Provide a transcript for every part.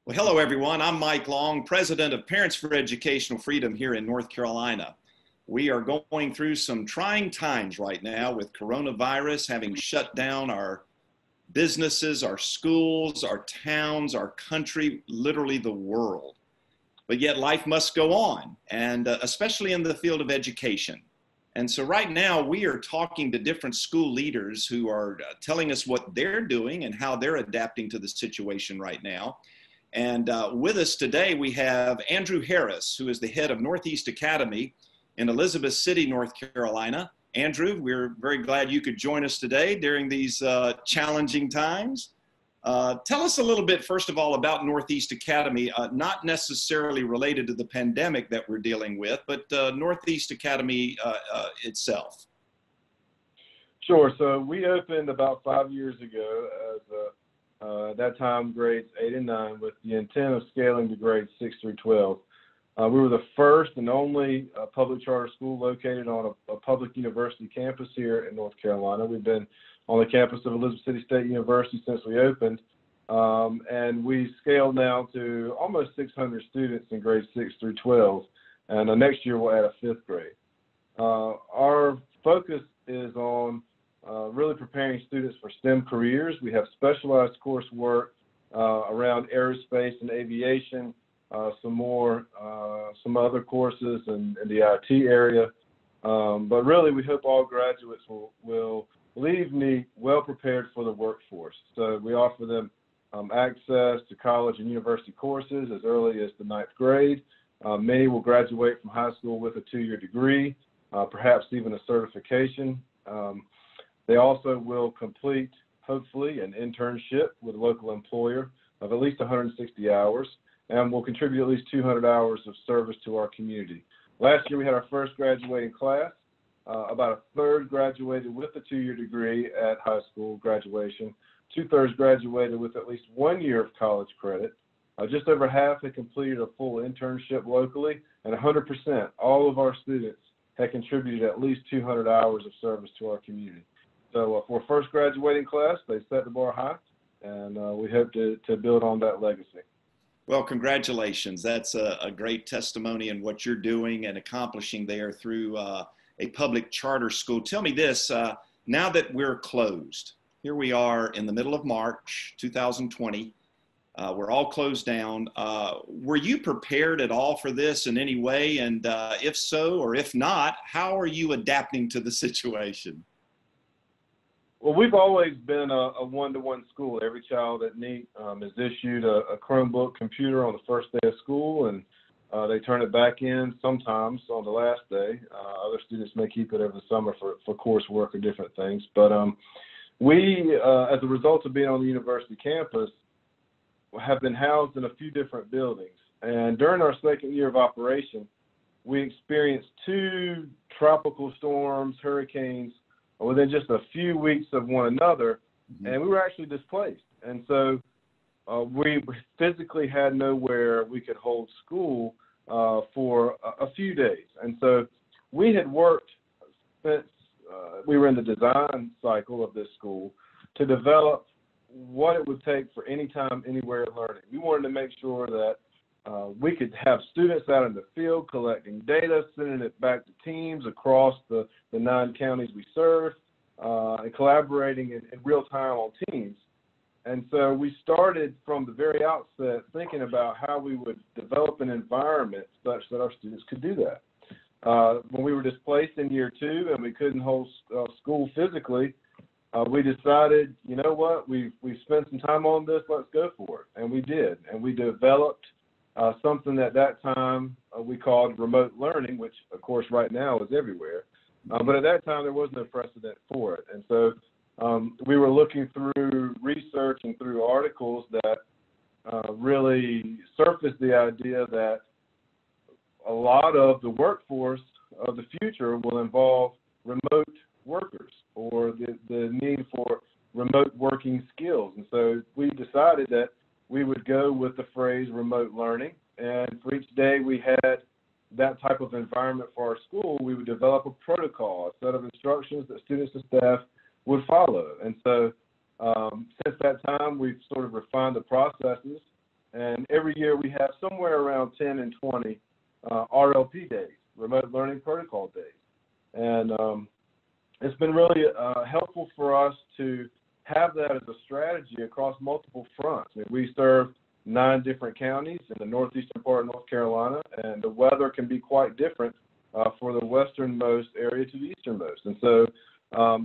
Well, hello, everyone. I'm Mike Long, president of Parents for Educational Freedom here in North Carolina. We are going through some trying times right now with coronavirus having shut down our businesses, our schools, our towns, our country, literally the world. But yet life must go on, and especially in the field of education. And so right now we are talking to different school leaders who are telling us what they're doing and how they're adapting to the situation right now. And with us today, we have Andrew Harris, who is the head of Northeast Academy in Elizabeth City, North Carolina. Andrew, we're very glad you could join us today during these challenging times. Tell us a little bit, first of all, about Northeast Academy, not necessarily related to the pandemic that we're dealing with, but Northeast Academy itself. Sure. So we opened about 5 years ago as at that time grades 8 and 9 with the intent of scaling to grades 6 through 12. We were the first and only public charter school located on a public university campus here in North Carolina. We've been on the campus of Elizabeth City State University since we opened, and we scaled now to almost 600 students in grades 6 through 12, and next year we'll add a 5th grade. Our focus is on really preparing students for STEM careers. We have specialized coursework around aerospace and aviation, some other courses in the IT area. But really, we hope all graduates will leave me well prepared for the workforce. So we offer them access to college and university courses as early as the 9th grade. Many will graduate from high school with a 2-year degree, perhaps even a certification. They also will complete, hopefully, an internship with a local employer of at least 160 hours, and will contribute at least 200 hours of service to our community. Last year, we had our first graduating class. About a third graduated with a 2-year degree at high school graduation. 2/3 graduated with at least 1 year of college credit. Just over half had completed a full internship locally, and 100%, all of our students had contributed at least 200 hours of service to our community. So for first graduating class, they set the bar high, and we hope to build on that legacy. Well, congratulations. That's a great testimony in what you're doing and accomplishing there through a public charter school. Tell me this, now that we're closed, here we are in the middle of March 2020, we're all closed down. Were you prepared at all for this in any way? And if so, or if not, how are you adapting to the situation? Well, we've always been a one-to-one school. Every child at NEAT is issued a Chromebook computer on the first day of school, and they turn it back in sometimes on the last day. Other students may keep it over the summer for coursework or different things. But we, as a result of being on the university campus, have been housed in a few different buildings. And during our second year of operation, we experienced 2 tropical storms, hurricanes, within just a few weeks of one another, and we were actually displaced. And so we physically had nowhere we could hold school for a few days. And so we had worked since we were in the design cycle of this school to develop what it would take for anytime, anywhere learning. We wanted to make sure that we could have students out in the field collecting data, sending it back to teams across the 9 counties we serve, and collaborating in real time on teams. And so we started from the very outset thinking about how we would develop an environment such that our students could do that. When we were displaced in year 2 and we couldn't hold school physically, we decided, you know what, we've spent some time on this, let's go for it. And we did. And we developed something at that time we called remote learning, which of course right now is everywhere. But at that time there was no precedent for it. And so we were looking through research and through articles that really surfaced the idea that a lot of the workforce of the future will involve remote workers or the need for remote working skills. And so we decided that we would go with the phrase remote learning, and for each day we had that type of environment for our school, we would develop a protocol, a set of instructions that students and staff would follow. And so since that time, we've sort of refined the processes And every year we have somewhere around 10 and 20 RLP days, remote learning protocol days. And it's been really helpful for us to have that as a strategy across multiple fronts. I mean, we serve 9 different counties in the northeastern part of North Carolina, and the weather can be quite different for the westernmost area to the easternmost. And so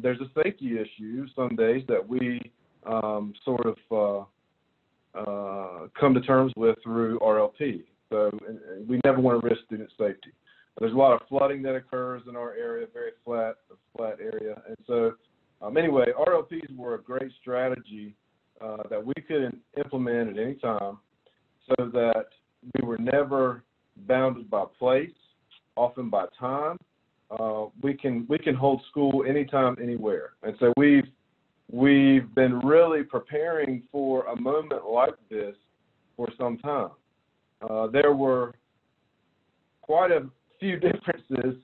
there's a safety issue some days that we sort of come to terms with through RLP. So we never want to risk student safety. There's a lot of flooding that occurs in our area, very flat area. And so anyway, RLPs were a great strategy that we could implement at any time so that we were never bounded by place, often by time. We can hold school anytime, anywhere. And so we've been really preparing for a moment like this for some time. There were quite a few differences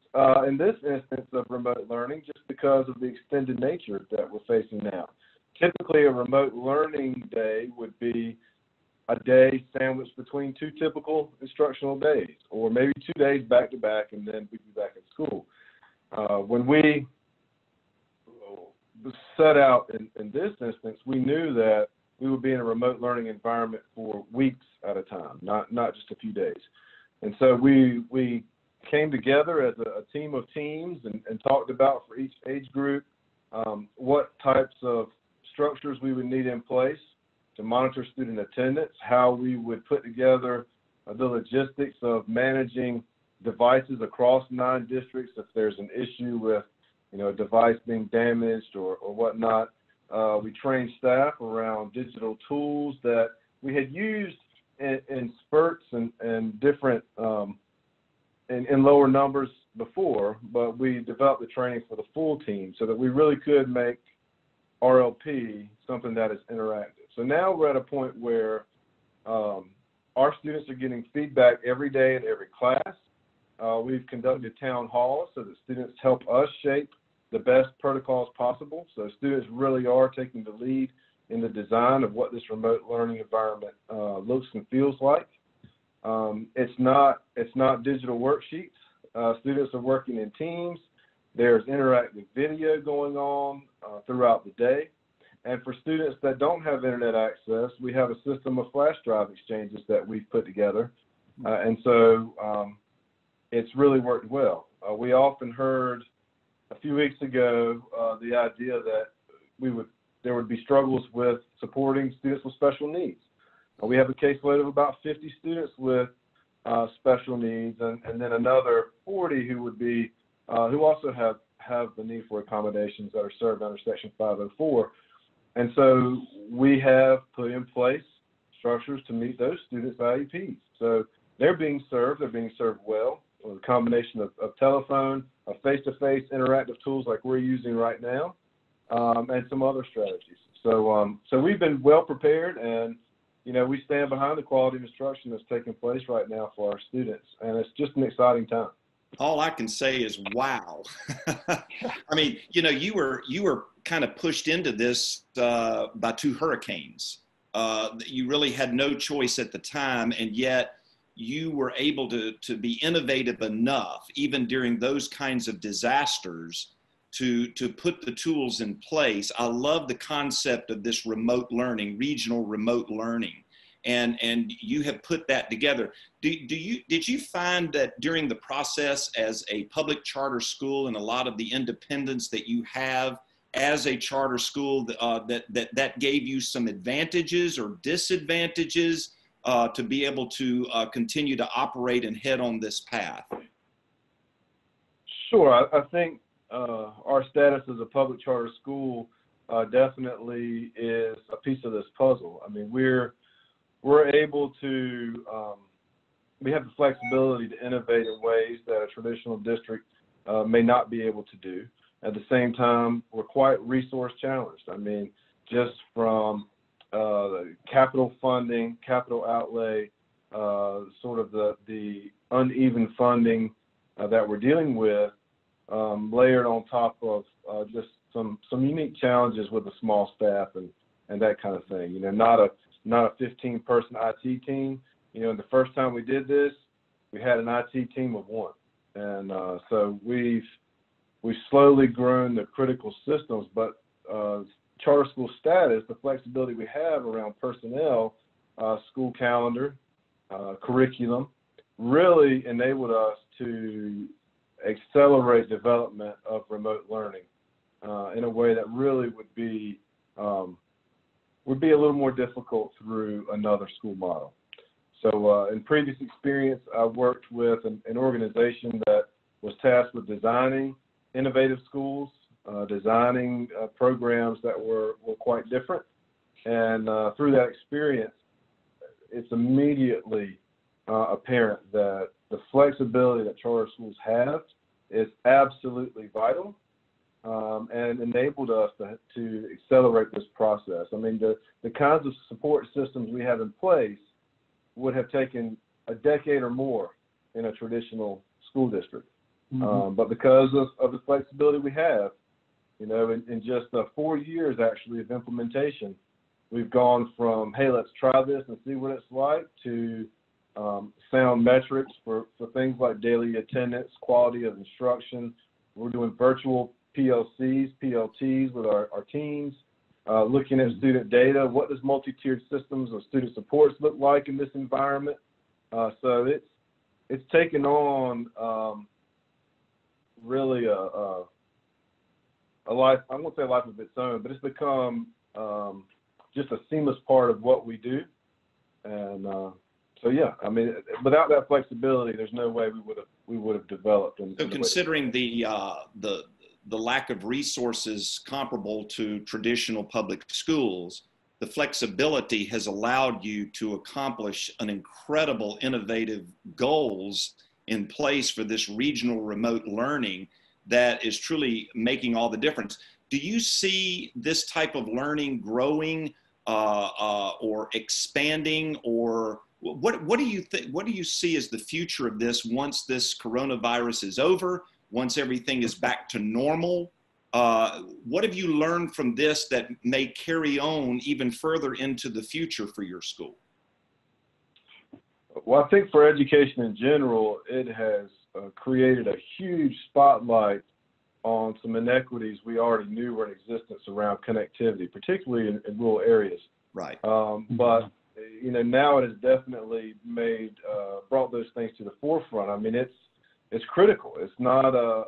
in this instance of remote learning just because of the extended nature that we're facing now. Typically, a remote learning day would be a day sandwiched between 2 typical instructional days, or maybe 2 days back to back, and then we'd be back at school. When we set out in this instance, we knew that we would be in a remote learning environment for weeks at a time, not just a few days. And so we came together as a team of teams and talked about for each age group what types of structures we would need in place to monitor student attendance, how we would put together the logistics of managing devices across 9 districts if there's an issue with a device being damaged or whatnot. We trained staff around digital tools that we had used in spurts and different in lower numbers before, but we developed the training for the full team so that we really could make RLP something that is interactive. So now we're at a point where our students are getting feedback every day in every class. We've conducted town halls so that students help us shape the best protocols possible. So students really are taking the lead in the design of what this remote learning environment looks and feels like. It's not digital worksheets. Students are working in teams. There's interactive video going on throughout the day. And for students that don't have internet access, we have a system of flash drive exchanges that we've put together. And so it's really worked well. We often heard a few weeks ago the idea that there would be struggles with supporting students with special needs. We have a caseload of about 50 students with special needs, and then another 40 who would be who also have the need for accommodations that are served under Section 504. And so we have put in place structures to meet those students' IEPs. So they're being served well with a combination of telephone, of face-to-face interactive tools like we're using right now, and some other strategies. So we've been well prepared, and we stand behind the quality of instruction that's taking place right now for our students, and it's just an exciting time. All I can say is, wow. I mean, you were kind of pushed into this by 2 hurricanes. You really had no choice at the time, and yet you were able to be innovative enough, even during those kinds of disasters, to put the tools in place. I love the concept of this remote learning, regional remote learning. And you have put that together. Did you find that during the process as a public charter school and a lot of the independence that you have as a charter school that gave you some advantages or disadvantages to be able to continue to operate and head on this path? Sure. I think our status as a public charter school definitely is a piece of this puzzle. I mean, we're able to, we have the flexibility to innovate in ways that a traditional district may not be able to do. At the same time, we're quite resource challenged. I mean, just from capital funding, capital outlay, sort of the uneven funding that we're dealing with, layered on top of just some unique challenges with a small staff and that kind of thing. not a 15-person IT team. You know, the first time we did this, we had an IT team of one. And so we've slowly grown the critical systems, but charter school status, the flexibility we have around personnel, school calendar, curriculum, really enabled us to accelerate development of remote learning in a way that really would be a little more difficult through another school model. So in previous experience, I worked with an organization that was tasked with designing innovative schools, designing programs that were quite different. And through that experience, it's immediately apparent that the flexibility that charter schools have is absolutely vital and enabled us to accelerate this process. I mean, the kinds of support systems we have in place would have taken a decade or more in a traditional school district. But because of the flexibility we have, you know, in just 4 years actually of implementation, we've gone from, hey, let's try this and see what it's like, to sound metrics for things like daily attendance, quality of instruction. We're doing virtual PLCs, PLTs with our teams, looking at student data. What does multi-tiered systems of student supports look like in this environment? So it's taken on really a life, I won't say a life of its own, but it's become just a seamless part of what we do. And so, yeah, I mean, without that flexibility, there's no way we would have developed. So considering the lack of resources comparable to traditional public schools, the flexibility has allowed you to accomplish an incredible innovative goals in place for this regional remote learning that is truly making all the difference. Do you see this type of learning growing or expanding, or what do you think? What do you see as the future of this once this coronavirus is over? Once everything is back to normal? What have you learned from this that may carry on even further into the future for your school? Well, I think for education in general, it has created a huge spotlight on some inequities we already knew were in existence around connectivity, particularly in rural areas. Right. But you know, now it has definitely brought those things to the forefront. I mean, it's critical. It's not a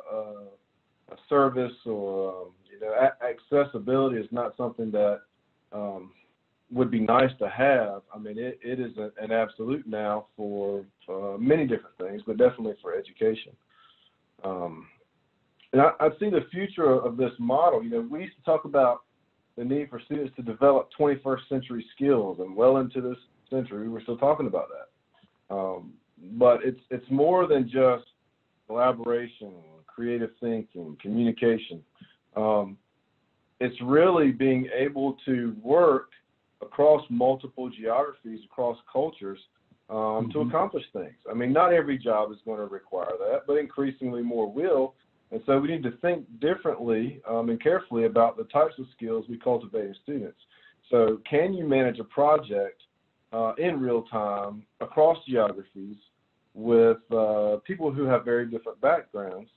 service, or you know, accessibility is not something that would be nice to have. I mean, it is an absolute now for many different things, but definitely for education. And I see the future of this model. You know, we used to talk about the need for students to develop 21st century skills, and well into this century, we're still talking about that. But it's more than just collaboration, creative thinking, communication. It's really being able to work across multiple geographies, across cultures, to accomplish things. I mean, not every job is going to require that, but increasingly more will. And so we need to think differently and carefully about the types of skills we cultivate in students. So can you manage a project in real time across geographies with people who have very different backgrounds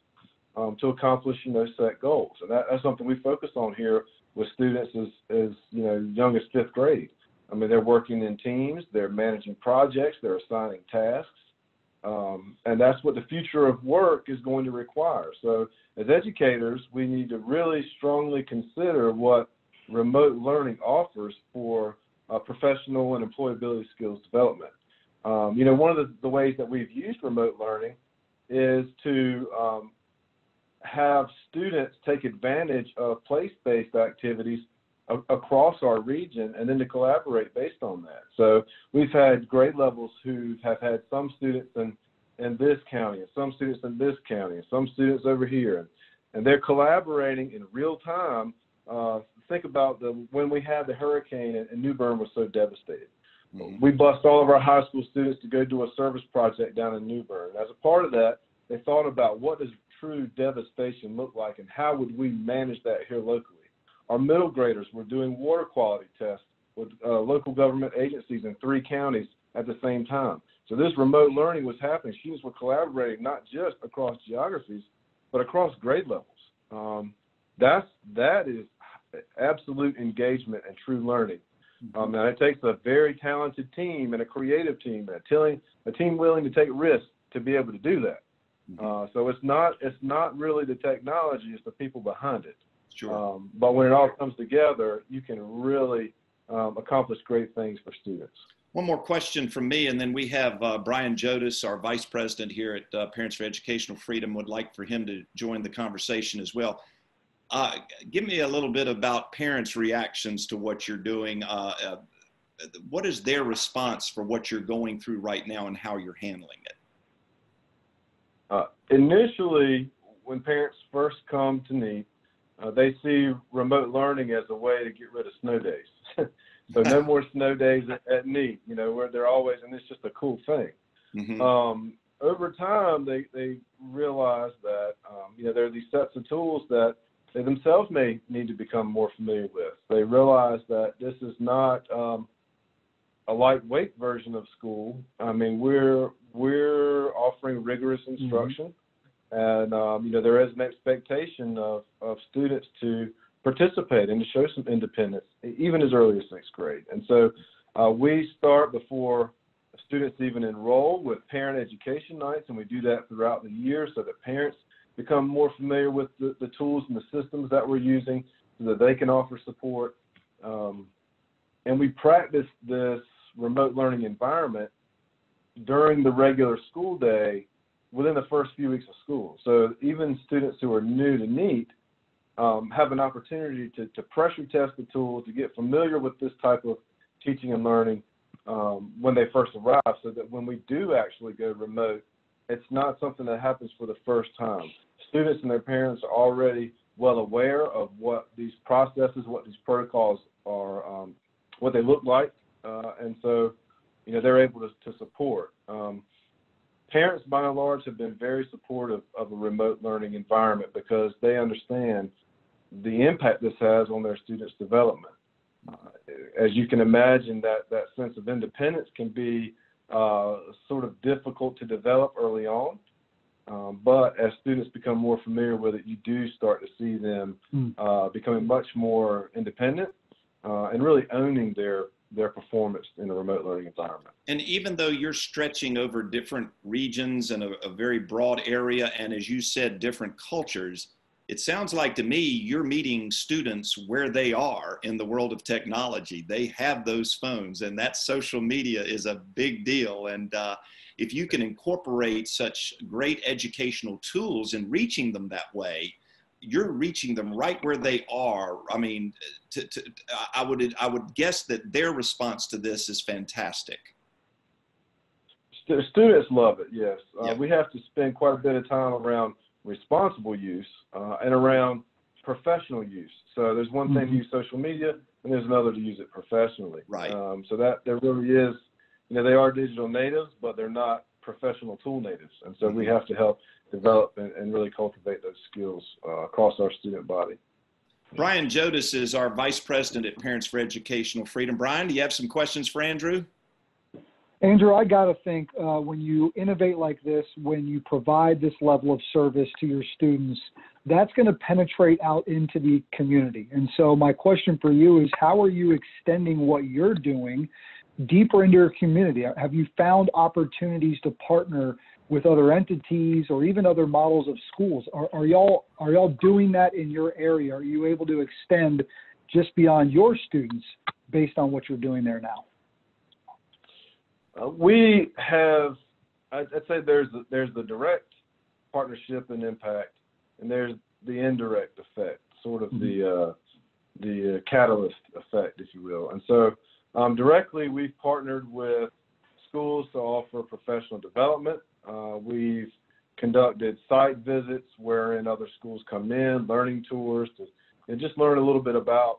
to accomplish, you know, set goals? And that's something we focus on here with students as you know, young as 5th grade. I mean, they're working in teams, they're managing projects, they're assigning tasks. And that's what the future of work is going to require. So as educators, we need to really strongly consider what remote learning offers for professional and employability skills development. You know, one of the ways that we've used remote learning is to have students take advantage of place-based activities across our region, and then to collaborate based on that. So we've had grade levels who have had some students in this county, and some students in this county, and some students over here, and they're collaborating in real time. Think about when we had the hurricane and New Bern was so devastated. We bused all of our high school students to go do a service project down in New Bern. As a part of that, they thought about what does true devastation look like, and how would we manage that here locally. Our middle graders were doing water quality tests with local government agencies in 3 counties at the same time. So this remote learning was happening. Students were collaborating not just across geographies, but across grade levels. That is absolute engagement and true learning. And it takes a very talented team and a creative team, a team willing to take risks to be able to do that. So it's not really the technology, it's the people behind it. Sure. But when it all comes together, you can really accomplish great things for students. One more question from me, and then we have Brian Jodis, our Vice President here at Parents for Educational Freedom, would like for him to join the conversation as well. Give me a little bit about parents' reactions to what you're doing. What is their response for what you're going through right now and how you're handling it? Initially, when parents first come to NEAT, they see remote learning as a way to get rid of snow days. So no more snow days at NEAT, where they're always, and it's just a cool thing. Over time, they realize that, there are these sets of tools that they themselves may need to become more familiar with. They realize that this is not a lightweight version of school. I mean, we're offering rigorous instruction, and there is an expectation of students to participate and to show some independence, even as early as 6th grade. And so we start before students even enroll with parent education nights, and we do that throughout the year so that parents become more familiar with the tools and the systems that we're using so that they can offer support. And we practice this remote learning environment during the regular school day within the first few weeks of school. So even students who are new to NEAT have an opportunity to pressure test the tools, to get familiar with this type of teaching and learning when they first arrive, so that when we do actually go remote, it's not something that happens for the first time. Students and their parents are already well aware of what these processes, what these protocols are, what they look like, and so they're able to support. Parents, by and large, have been very supportive of a remote learning environment because they understand the impact this has on their students' development. As you can imagine, that sense of independence can be sort of difficult to develop early on, but as students become more familiar with it, you do start to see them becoming much more independent and really owning their performance in a remote learning environment. And even though you're stretching over different regions and a very broad area, and as you said, different cultures, it sounds like to me you're meeting students where they are in the world of technology. They have those phones, and that social media is a big deal. And if you can incorporate such great educational tools and reaching them that way, you're reaching them right where they are. I mean, I would guess that their response to this is fantastic. Students love it, yes. Yeah. We have to spend quite a bit of time around responsible use and around professional use. So there's one thing to use social media, and there's another to use it professionally. Right. So that there really is, they are digital natives, but they're not professional tool natives. And so we have to help develop and really cultivate those skills across our student body. Brian Jodis is our Vice President at Parents for Educational Freedom. Brian, do you have some questions for Andrew? Andrew, I got to think when you innovate like this, when you provide this level of service to your students, that's going to penetrate out into the community. And so my question for you is, how are you extending what you're doing deeper into your community? Have you found opportunities to partner with other entities or even other models of schools? Are y'all doing that in your area? Are you able to extend just beyond your students based on what you're doing there now? We have, I'd say there's the direct partnership and impact, and there's the indirect effect, sort of the catalyst effect, if you will. And so directly, we've partnered with schools to offer professional development. We've conducted site visits wherein other schools come in, learning tours, and just learn a little bit about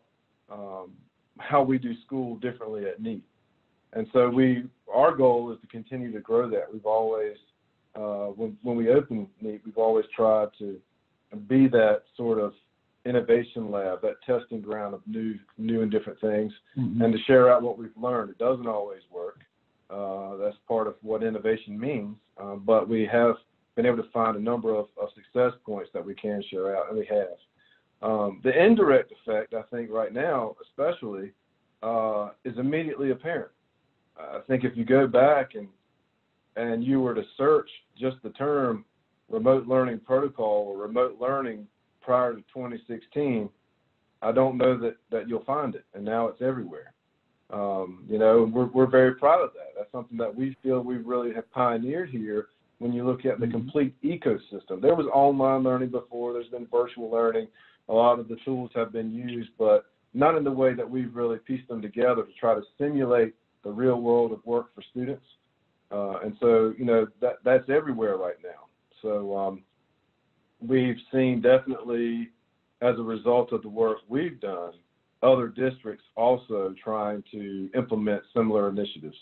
how we do school differently at NEAT. And so our goal is to continue to grow that. We've always, when we open NEAT, we've always tried to be that sort of innovation lab, that testing ground of new and different things, Mm-hmm. and to share out what we've learned. It doesn't always work. That's part of what innovation means, but we have been able to find a number of success points that we can share out, and we have. The indirect effect, I think right now especially, is immediately apparent. I think if you go back and you were to search just the term remote learning protocol or remote learning prior to 2016, I don't know that you'll find it, and now it's everywhere. You know, we're very proud of that. That's something that we feel we really have pioneered here when you look at the complete ecosystem. There was online learning before, there's been virtual learning, a lot of the tools have been used, but not in the way that we've really pieced them together to try to simulate the real world of work for students. And so, you know, that's everywhere right now. So we've seen definitely, as a result of the work we've done, other districts also trying to implement similar initiatives,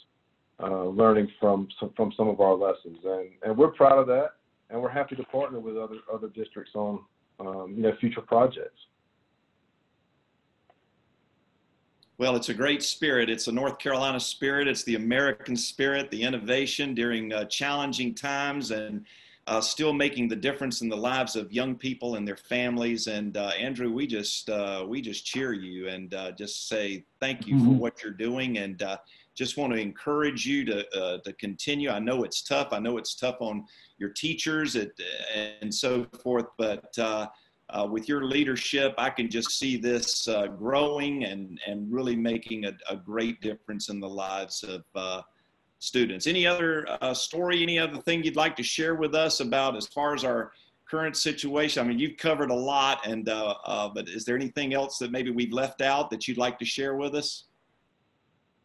learning from some of our lessons. And we're proud of that, and we're happy to partner with other districts on you know, future projects. Well, it's a great spirit. It's a North Carolina spirit. It's the American spirit, the innovation during challenging times, and still making the difference in the lives of young people and their families. And Andrew, we just cheer you and just say thank you for what you're doing, and just want to encourage you to continue. I know it's tough. I know it's tough on your teachers and so forth, but with your leadership, I can just see this growing and really making a great difference in the lives of students. Any other story, any other thing you'd like to share with us about as far as our current situation? I mean, you've covered a lot, and but is there anything else that maybe we've left out that you'd like to share with us?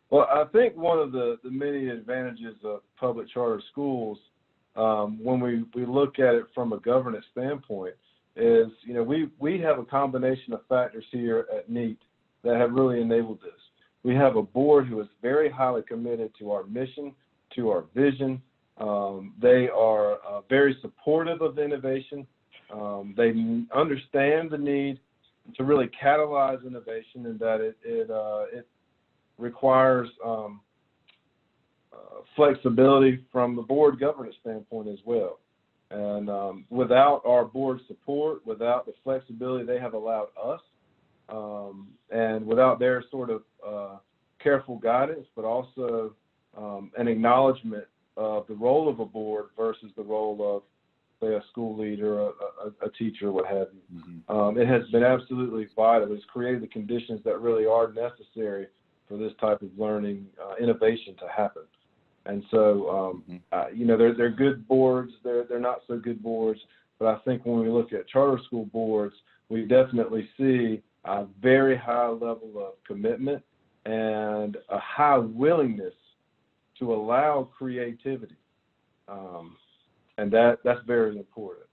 Well, I think one of the many advantages of public charter schools, when we look at it from a governance standpoint, is, you know, we have a combination of factors here at NEAT that have really enabled this. We have a board who is very highly committed to our mission, to our vision. They are very supportive of innovation. They understand the need to really catalyze innovation, and that it requires flexibility from the board governance standpoint as well. And without our board support, without the flexibility they have allowed us, and without their sort of careful guidance, but also an acknowledgement of the role of a board versus the role of, say, a school leader, a teacher, what have you. It has been absolutely vital. It's created the conditions that really are necessary for this type of learning innovation to happen. And so, you know, they're good boards, they're not so good boards, but I think when we look at charter school boards, we definitely see a very high level of commitment and a high willingness to allow creativity. And that's very important.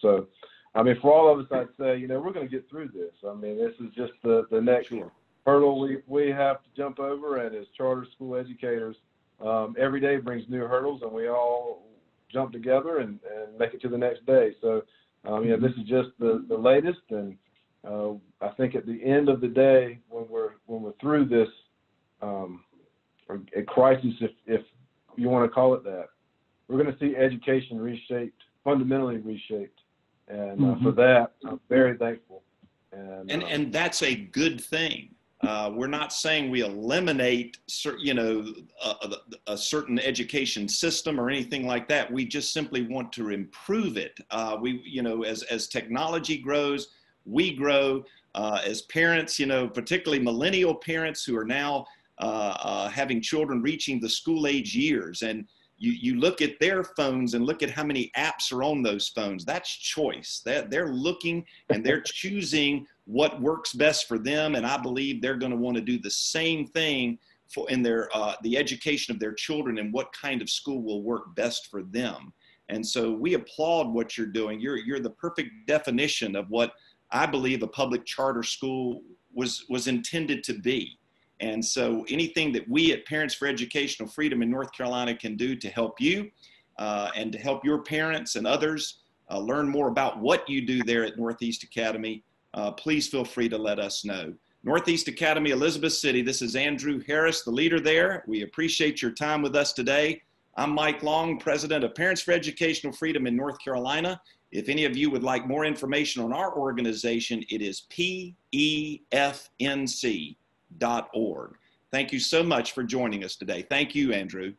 So, I mean, for all of us, I'd say, you know, we're going to get through this. I mean, this is just the next hurdle we have to jump over, and as charter school educators, every day brings new hurdles, and we all jump together and make it to the next day. So, you know, this is just the latest, and I think at the end of the day, when we're through this a crisis, if you want to call it that, we're going to see education reshaped, fundamentally reshaped, and for that, I'm very thankful. And that's a good thing. We're not saying we eliminate, you know, a certain education system or anything like that. We just simply want to improve it. You know, as technology grows, we grow. As parents, you know, particularly millennial parents who are now having children reaching the school age years, and you look at their phones and look at how many apps are on those phones. That's choice. They're looking and they're choosing what works best for them, and I believe they're going to want to do the same thing in their the education of their children, and what kind of school will work best for them. And so we applaud what you're doing. You're the perfect definition of what I believe a public charter school was intended to be. And so anything that we at Parents for Educational Freedom in North Carolina can do to help you and to help your parents and others learn more about what you do there at Northeast Academy, please feel free to let us know. Northeast Academy, Elizabeth City, this is Andrew Harris, the leader there. We appreciate your time with us today. I'm Mike Long, president of Parents for Educational Freedom in North Carolina. If any of you would like more information on our organization, it is pefnc.org. Thank you so much for joining us today. Thank you, Andrew.